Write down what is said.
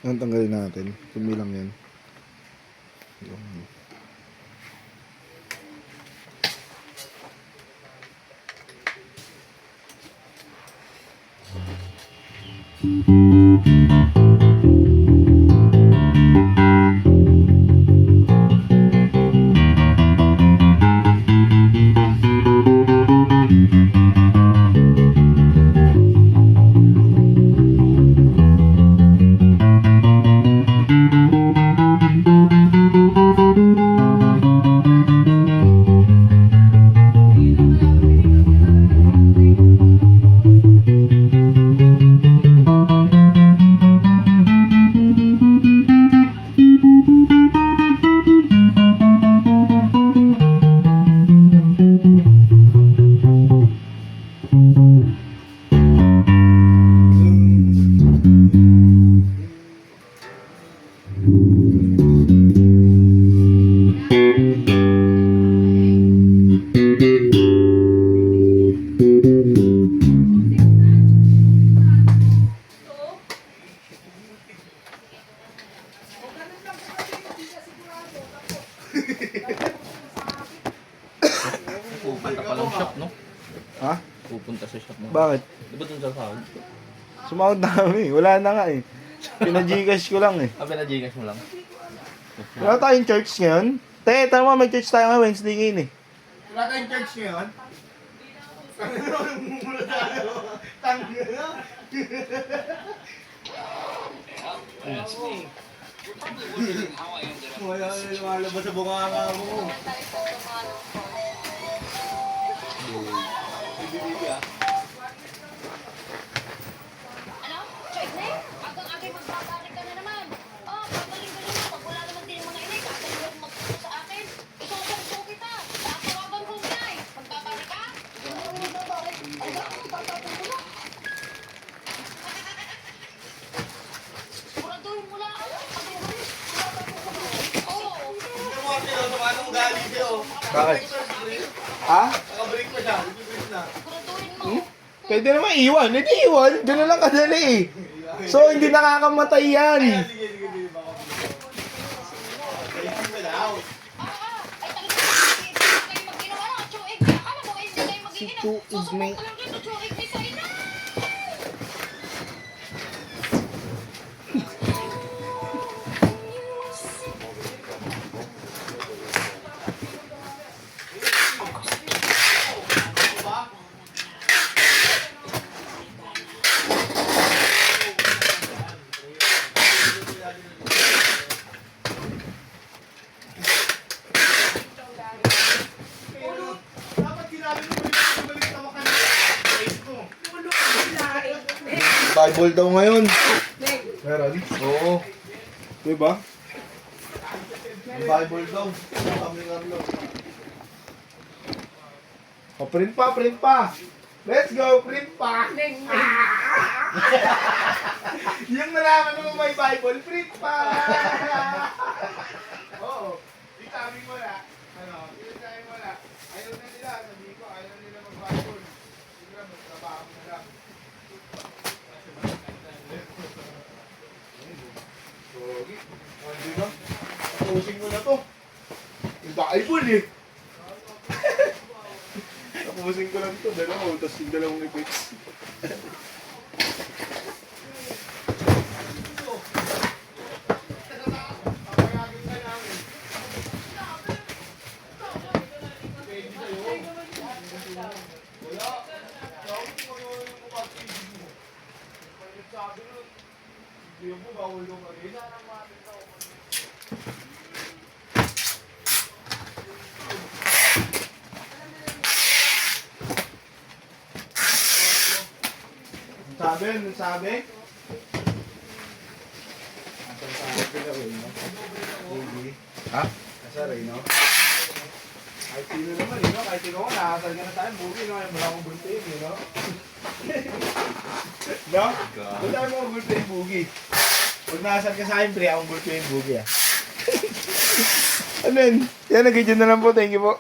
Ang tanggalin natin. Kumilang yan. Pupunta pa lang shop, no? Ha? Pupunta sa shop mo. Bakit? Di ba dun sa sahod? Sumahod na kami. Wala na nga eh. Pina-Gcash ko lang eh. Ah, pinagigas mo lang. Wala tayong church ngayon. Te, tama, may church tayo ngayon. Wednesday ngayon eh. Wala tayong church ngayon? Tangina. Wala na lumalabas sa bunganga mo. Ano? Check na eh. Agang-agay magbabalik ka na naman. Oh, pagaling-galing mo. Pag wala naman din yung mga inay, kakaliwag magputo sa akin. Isosokso kita. Tatawagan ko inay. Magbabalik ka? Hindi mo magbabalik. Ay, bakit tatapon ko na? Siguraduhin mo lang. Pag-iwalay. Tatapon ko na. Oo. Hindi mo kasi sa manong galing siya. Bakit? Ha? Nakabalik pa siya. Nakabalik na. Siguraduhin mo. Pwede naman iwan. Hindi iwan. Ganun lang kadali eh. So, hindi nakakamatay yan. Sige, sige, sige. Baka Ayun mo daw. Ay, talagang hindi kayo mag-ginawa ng chuig. Akala mo, hindi kayo mag-iinom. Si Chuig Susubok may- ko lang dito, chuig ni sa ina. Dapat sinabi mo ulit balik sa wakan mo. Bible daw ngayon. Meron? Oo. Diba? Bible daw. Kami nga lang. O, print pa, print pa. Let's go, print pa. Yung nalaman mo may Bible, print pa. Oo. Itamin mo na. Ano? Itamin mo na. Ayaw na nila. Sabihin ko, ayaw nila mag-Bible. Sige lang, magtrabaho na lang. Sorry. Hindi ba? Tapusin ko na to. Yung Bible eh. Tapusin ko lang to. Dalawa. Tapos yung dalawang effects. Sabi, ano sabi? Asan sabi ko na rin, no? Baby. Ha? Asa rin, no? Kahit sino naman, no? Kahit ikaw, nakasal ka na tayo, bugi, no? Wala akong bultin, no? No? Wala akong bultin, bugi. Pag nakasal ka sa akin, pre, akong bultin, bugi, ah. Ano yun? Yan, nag-idyo na lang po. Thank you po.